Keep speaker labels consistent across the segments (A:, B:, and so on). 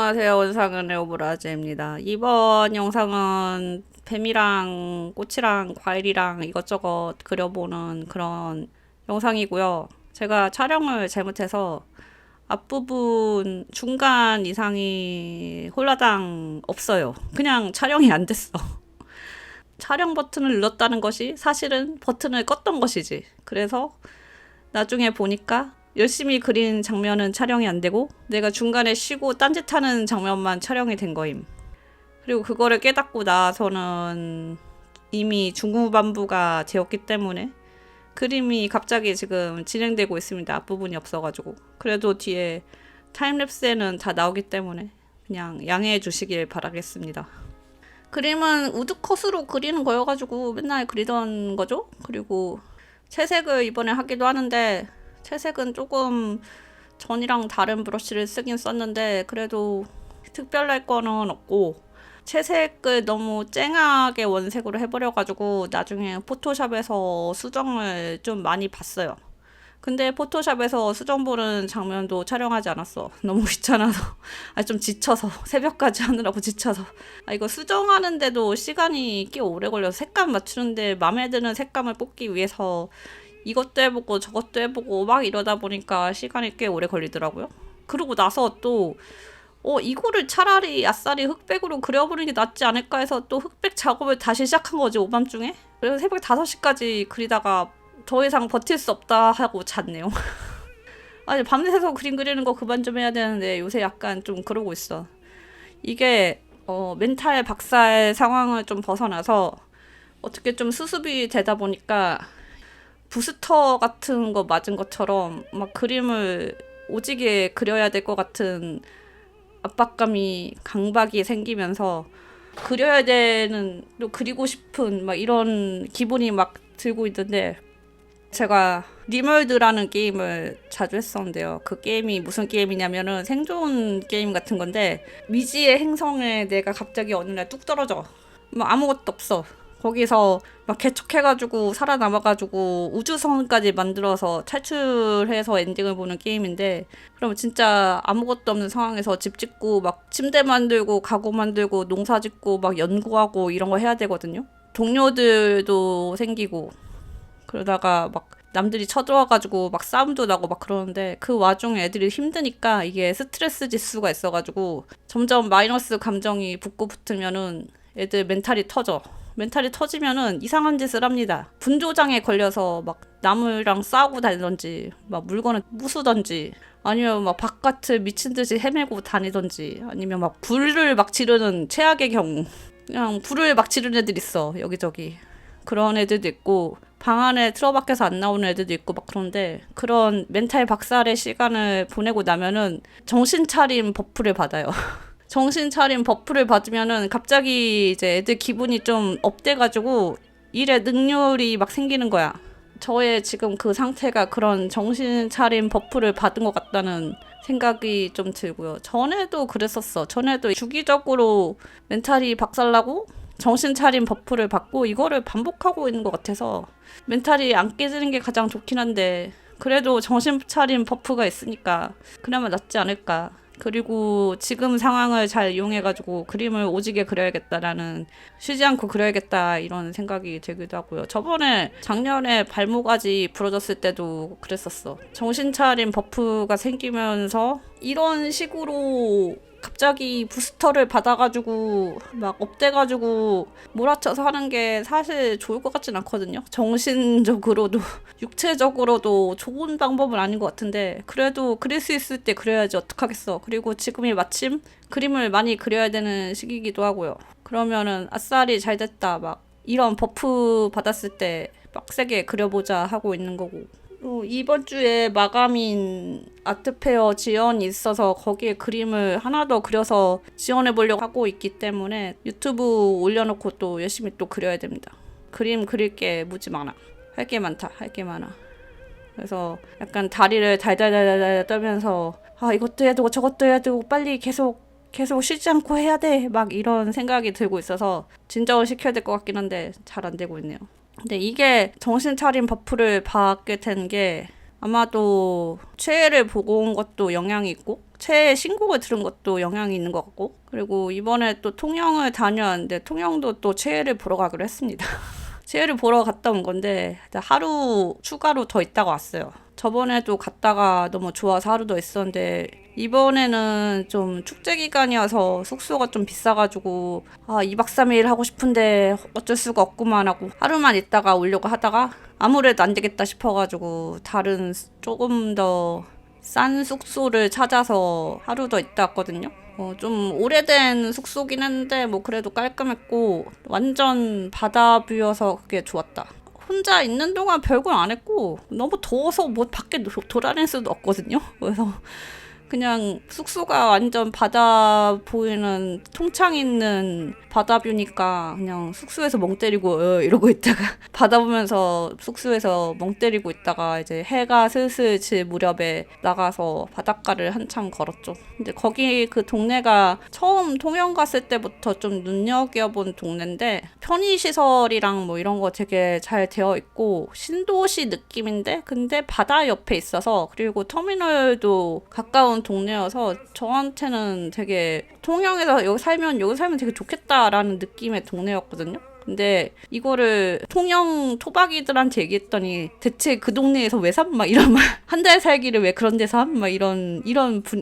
A: 안녕하세요. 원상은의 오브라즈입니다. 이번 영상은 뱀이랑 꽃이랑 과일이랑 이것저것 그려보는 그런 영상이고요. 제가 촬영을 잘못해서 앞부분 중간 이상이 홀라당 없어요. 그냥 촬영이 안 됐어. 촬영 버튼을 눌렀다는 것이 사실은 버튼을 껐던 것이지. 그래서 나중에 보니까 열심히 그린 장면은 촬영이 안 되고 내가 중간에 쉬고 딴짓하는 장면만 촬영이 된 거임. 그리고 그거를 깨닫고 나서는 이미 중후반부가 되었기 때문에 그림이 갑자기 지금 진행되고 있습니다. 앞부분이 없어가지고. 그래도 뒤에 타임랩스에는 다 나오기 때문에 그냥 양해해 주시길 바라겠습니다. 그림은 우드컷으로 그리는 거여가지고 맨날 그리던 거죠. 그리고 채색을 이번에 하기도 하는데 채색은 조금 전이랑 다른 브러쉬를 쓰긴 썼는데 그래도 특별할 거는 없고, 채색을 너무 쨍하게 원색으로 해버려가지고 나중에 포토샵에서 수정을 좀 많이 봤어요. 근데 포토샵에서 수정 보는 장면도 촬영하지 않았어. 너무 귀찮아서. 좀 지쳐서. 새벽까지 하느라고 지쳐서. 이거 수정하는데도 시간이 꽤 오래 걸려서 색감 맞추는데 마음에 드는 색감을 뽑기 위해서 이것도 해보고 저것도 해보고 막 이러다 보니까 시간이 꽤 오래 걸리더라고요. 그러고 나서 또 이거를 차라리 아싸리 흑백으로 그려보는 게 낫지 않을까 해서 또 흑백 작업을 다시 시작한 거지, 오밤중에. 그래서 새벽 5시까지 그리다가 더 이상 버틸 수 없다 하고 잤네요. 아니, 밤새서 그림 그리는 거 그만 좀 해야 되는데 요새 약간 좀 그러고 있어. 이게 멘탈 박살 상황을 좀 벗어나서 어떻게 좀 수습이 되다 보니까 부스터 같은 거 맞은 것처럼 막 그림을 오지게 그려야 될 것 같은 압박감이, 강박이 생기면서 그려야 되는, 또 그리고 싶은 막 이런 기분이 막 들고 있는데, 제가 리멀드라는 게임을 자주 했었는데요. 그 게임이 무슨 게임이냐면은 생존 게임 같은 건데, 미지의 행성에 내가 갑자기 어느 날 뚝 떨어져. 뭐 아무것도 없어. 거기서 막 개척해가지고 살아남아가지고 우주선까지 만들어서 탈출해서 엔딩을 보는 게임인데, 그럼 진짜 아무것도 없는 상황에서 집 짓고 막 침대 만들고 가구 만들고 농사 짓고 막 연구하고 이런 거 해야 되거든요. 동료들도 생기고 그러다가 막 남들이 쳐들어와가지고 막 싸움도 나고 막 그러는데, 그 와중에 애들이 힘드니까 이게 스트레스 지수가 있어가지고 점점 마이너스 감정이 붙고 붙으면은 애들 멘탈이 터져. 멘탈이 터지면은 이상한 짓을 합니다. 분조장에 걸려서 막 나무랑 싸우고 다니던지, 막 물건을 부수던지, 아니면 막 바깥을 미친 듯이 헤매고 다니던지, 아니면 막 불을 막 지르는 최악의 경우. 그냥 불을 막 지르는 애들 있어, 여기저기. 그런 애들도 있고, 방 안에 틀어박혀서 안 나오는 애들도 있고 막 그런데, 그런 멘탈 박살의 시간을 보내고 나면은 정신 차림 버프를 받아요. 정신 차림 버프를 받으면은 갑자기 이제 애들 기분이 좀 업돼가지고 일에 능률이 막 생기는 거야. 저의 지금 그 상태가 그런 정신 차림 버프를 받은 것 같다는 생각이 좀 들고요. 전에도 그랬었어. 전에도 주기적으로 멘탈이 박살나고 정신 차림 버프를 받고 이거를 반복하고 있는 것 같아서, 멘탈이 안 깨지는 게 가장 좋긴 한데 그래도 정신 차림 버프가 있으니까 그나마 낫지 않을까. 그리고 지금 상황을 잘 이용해가지고 그림을 오지게 그려야겠다라는, 쉬지 않고 그려야겠다 이런 생각이 들기도 하고요. 저번에 작년에 발목아지 부러졌을 때도 그랬었어. 정신 차림 버프가 생기면서 이런 식으로 갑자기 부스터를 받아가지고 막 업돼가지고 몰아쳐서 하는 게 사실 좋을 것 같진 않거든요. 정신적으로도 육체적으로도 좋은 방법은 아닌 것 같은데, 그래도 그릴 수 있을 때 그려야지 어떡하겠어. 그리고 지금이 마침 그림을 많이 그려야 되는 시기이기도 하고요. 그러면은 아싸리 잘 됐다 막 이런 버프 받았을 때 빡세게 그려보자 하고 있는 거고. 이번 주에 마감인 아트페어 지원이 있어서 거기에 그림을 하나 더 그려서 지원해 보려고 하고 있기 때문에 유튜브 올려놓고 또 열심히 또 그려야 됩니다. 그림 그릴 게 무지 많아. 할 게 많다. 할 게 많아. 그래서 약간 다리를 달달달달 떨면서 이것도 해야 되고 저것도 해야 되고 빨리 계속 쉬지 않고 해야 돼 막 이런 생각이 들고 있어서 진정을 시켜야 될 것 같긴 한데 잘 안 되고 있네요. 근데 이게 정신 차림 버프를 받게 된 게 아마도 최애를 보고 온 것도 영향이 있고 최애 신곡을 들은 것도 영향이 있는 것 같고 그리고 이번에 또 통영을 다녀왔는데 통영도 또 최애를 보러 가기로 했습니다. 최애를 보러 갔다 온 건데 하루 추가로 더 있다가 왔어요. 저번에도 갔다가 너무 좋아서 하루 더 있었는데 이번에는 좀 축제 기간이어서 숙소가 좀 비싸가지고 2박 3일 하고 싶은데 어쩔 수가 없구만 하고 하루만 있다가 오려고 하다가 아무래도 안 되겠다 싶어가지고 다른 조금 더 싼 숙소를 찾아서 하루 더 있다 왔거든요. 좀 오래된 숙소긴 한데 뭐 그래도 깔끔했고 완전 바다뷰여서 그게 좋았다. 혼자 있는 동안 별걸 안 했고 너무 더워서 뭐 밖에 돌아다닐 수도 없거든요. 그래서 그냥 숙소가 완전 바다 보이는 통창 있는 바다뷰니까 그냥 숙소에서 멍 때리고 이러고 있다가 바다 보면서 숙소에서 멍 때리고 있다가 이제 해가 슬슬 질 무렵에 나가서 바닷가를 한참 걸었죠. 근데 거기 그 동네가 처음 통영 갔을 때부터 좀 눈여겨본 동네인데 편의시설이랑 뭐 이런 거 되게 잘 되어 있고 신도시 느낌인데 근데 바다 옆에 있어서 그리고 터미널도 가까운 동네여서 저한테는 되게 통영에서 여기 살면 되게 좋겠다라는 느낌의 동네였거든요. 근데 이거를 통영 토박이들한테 얘기했더니 대체 그 동네에서 왜 삼? 막 이런 말 한 달 살기를 왜 그런 데서 함? 막 이런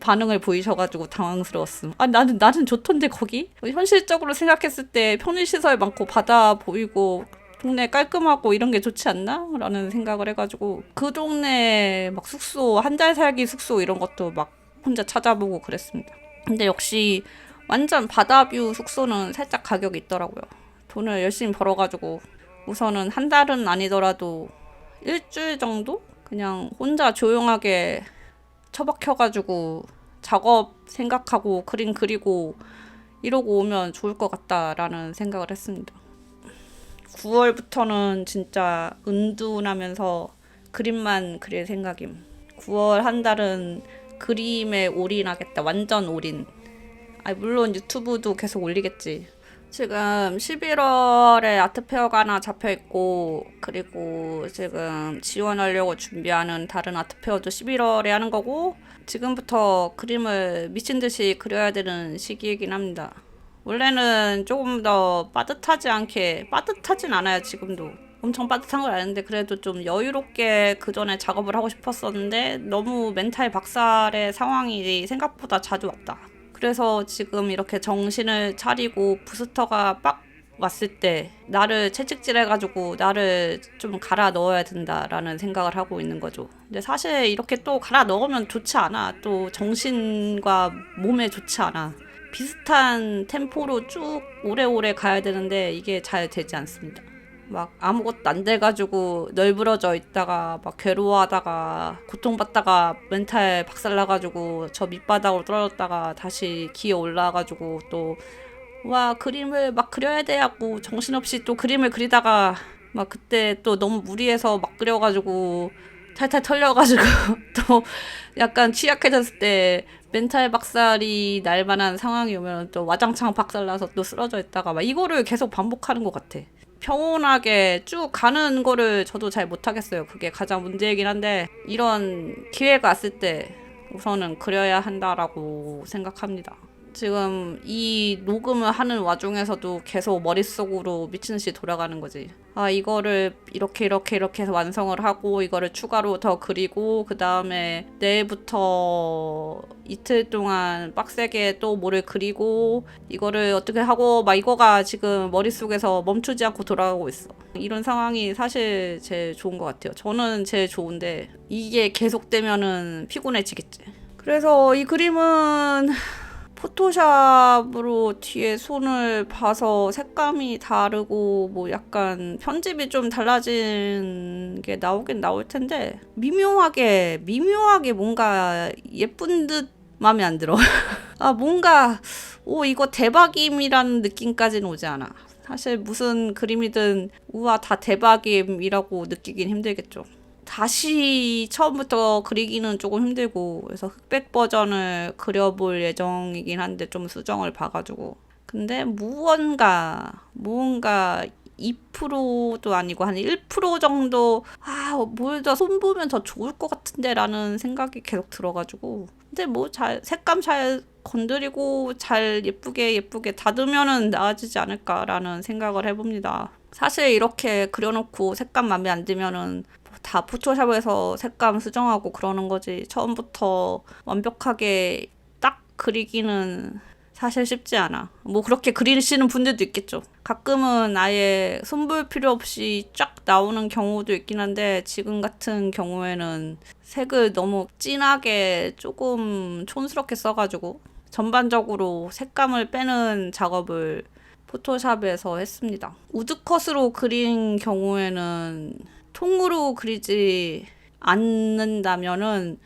A: 반응을 보이셔가지고 당황스러웠음. 나는 좋던데 거기? 현실적으로 생각했을 때 편의시설 많고 바다 보이고 동네 깔끔하고 이런 게 좋지 않나? 라는 생각을 해가지고 그 동네 막 숙소 한 달 살기 숙소 이런 것도 막 혼자 찾아보고 그랬습니다. 근데 역시 완전 바다뷰 숙소는 살짝 가격이 있더라고요. 돈을 열심히 벌어가지고 우선은 한 달은 아니더라도 일주일 정도? 그냥 혼자 조용하게 처박혀가지고 작업 생각하고 그림 그리고 이러고 오면 좋을 것 같다라는 생각을 했습니다. 9월부터는 진짜 은둔하면서 그림만 그릴 생각임. 9월 한 달은 그림에 올인하겠다. 완전 올인. 물론 유튜브도 계속 올리겠지. 지금 11월에 아트페어가 하나 잡혀있고 그리고 지금 지원하려고 준비하는 다른 아트페어도 11월에 하는 거고 지금부터 그림을 미친듯이 그려야 되는 시기이긴 합니다. 원래는 조금 더 빠듯하진 않아요. 지금도 엄청 빠듯한 걸 아는데 그래도 좀 여유롭게 그 전에 작업을 하고 싶었었는데 너무 멘탈 박살의 상황이 생각보다 자주 왔다. 그래서 지금 이렇게 정신을 차리고 부스터가 빡 왔을 때 나를 채찍질해가지고 나를 좀 갈아 넣어야 된다라는 생각을 하고 있는 거죠. 근데 사실 이렇게 또 갈아 넣으면 좋지 않아. 또 정신과 몸에 좋지 않아. 비슷한 템포로 쭉 오래오래 가야 되는데 이게 잘 되지 않습니다. 막 아무것도 안 돼가지고 널브러져 있다가 막 괴로워하다가 고통받다가 멘탈 박살나가지고 저 밑바닥으로 떨어졌다가 다시 기어 올라와가지고 또 와 그림을 막 그려야 돼 하고 정신없이 또 그림을 그리다가 막 그때 또 너무 무리해서 막 그려가지고 탈탈 털려가지고 또 약간 취약해졌을 때 멘탈 박살이 날 만한 상황이 오면 또 와장창 박살나서 또 쓰러져 있다가 막 이거를 계속 반복하는 것 같아. 평온하게 쭉 가는 거를 저도 잘 못하겠어요. 그게 가장 문제이긴 한데 이런 기회가 왔을 때 우선은 그려야 한다라고 생각합니다. 지금 이 녹음을 하는 와중에서도 계속 머릿속으로 미친듯이 돌아가는 거지. 이거를 이렇게 해서 완성을 하고 이거를 추가로 더 그리고 그 다음에 내일부터 이틀 동안 빡세게 또 뭐를 그리고 이거를 어떻게 하고 막 이거가 지금 머릿속에서 멈추지 않고 돌아가고 있어. 이런 상황이 사실 제일 좋은 것 같아요. 저는 제일 좋은데 이게 계속되면은 피곤해지겠지. 그래서 이 그림은 포토샵으로 뒤에 손을 봐서 색감이 다르고 뭐 약간 편집이 좀 달라진 게 나오긴 나올 텐데 미묘하게 뭔가 예쁜 듯 마음에 안 들어. 뭔가 이거 대박임이라는 느낌까지는 오지 않아. 사실 무슨 그림이든 우와 다 대박임이라고 느끼긴 힘들겠죠. 다시 처음부터 그리기는 조금 힘들고 그래서 흑백 버전을 그려볼 예정이긴 한데 좀 수정을 봐가지고 근데 무언가 2%도 아니고 한 1% 정도 뭘 더 손보면 더 좋을 것 같은데 라는 생각이 계속 들어가지고 근데 뭐 잘 색감 잘 건드리고 잘 예쁘게 다듬으면은 나아지지 않을까라는 생각을 해봅니다. 사실 이렇게 그려놓고 색감 맘에 안 들면은 다 포토샵에서 색감 수정하고 그러는 거지 처음부터 완벽하게 딱 그리기는 사실 쉽지 않아. 뭐 그렇게 그리시는 분들도 있겠죠. 가끔은 아예 손볼 필요 없이 쫙 나오는 경우도 있긴 한데 지금 같은 경우에는 색을 너무 진하게 조금 촌스럽게 써가지고 전반적으로 색감을 빼는 작업을 포토샵에서 했습니다. 우드컷으로 그린 경우에는 통으로 그리지 않는다면은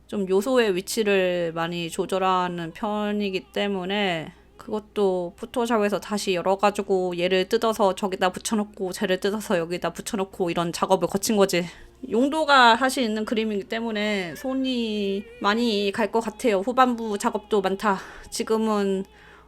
A: 좀 요소의 위치를 많이 조절하는 편이기 때문에 그것도 포토샵에서 다시 열어가지고 얘를 뜯어서 저기다 붙여놓고 쟤를 뜯어서 여기다 붙여놓고 이런 작업을 거친 거지. 용도가 사실 있는 그림이기 때문에 손이 많이 갈 것 같아요. 후반부 작업도 많다. 지금은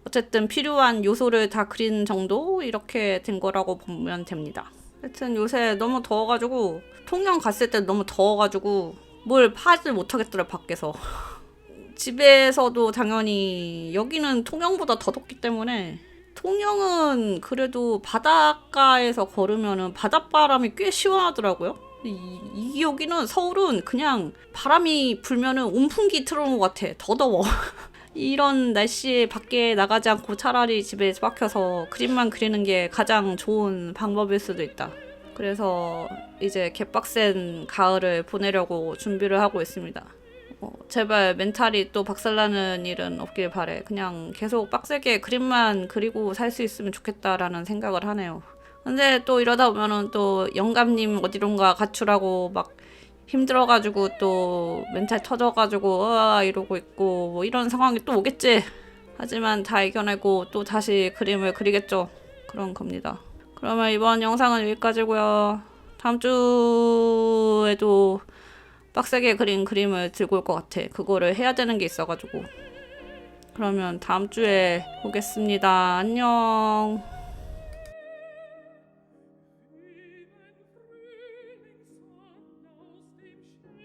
A: 어쨌든 필요한 요소를 다 그린 정도 이렇게 된 거라고 보면 됩니다. 하여튼 요새 너무 더워가지고 통영 갔을 때 너무 더워가지고 뭘 파지 못하겠더라 밖에서. 집에서도 당연히 여기는 통영보다 더 덥기 때문에 통영은 그래도 바닷가에서 걸으면은 바닷바람이 꽤 시원하더라고요. 여기는 서울은 그냥 바람이 불면은 온풍기 틀어놓은 것 같아. 더 더워. 이런 날씨에 밖에 나가지 않고 차라리 집에 박혀서 그림만 그리는 게 가장 좋은 방법일 수도 있다. 그래서 이제 개빡센 가을을 보내려고 준비를 하고 있습니다. 제발 멘탈이 또 박살나는 일은 없길 바래. 그냥 계속 빡세게 그림만 그리고 살 수 있으면 좋겠다라는 생각을 하네요. 근데 또 이러다 보면은 또 영감님 어디론가 가출하고 막 힘들어가지고 또 멘탈 터져가지고 이러고 있고 뭐 이런 상황이 또 오겠지. 하지만 다 이겨내고 또 다시 그림을 그리겠죠. 그런 겁니다. 그러면 이번 영상은 여기까지고요. 다음 주에도 빡세게 그린 그림을 들고 올 것 같아. 그거를 해야 되는 게 있어가지고. 그러면 다음 주에 보겠습니다. 안녕.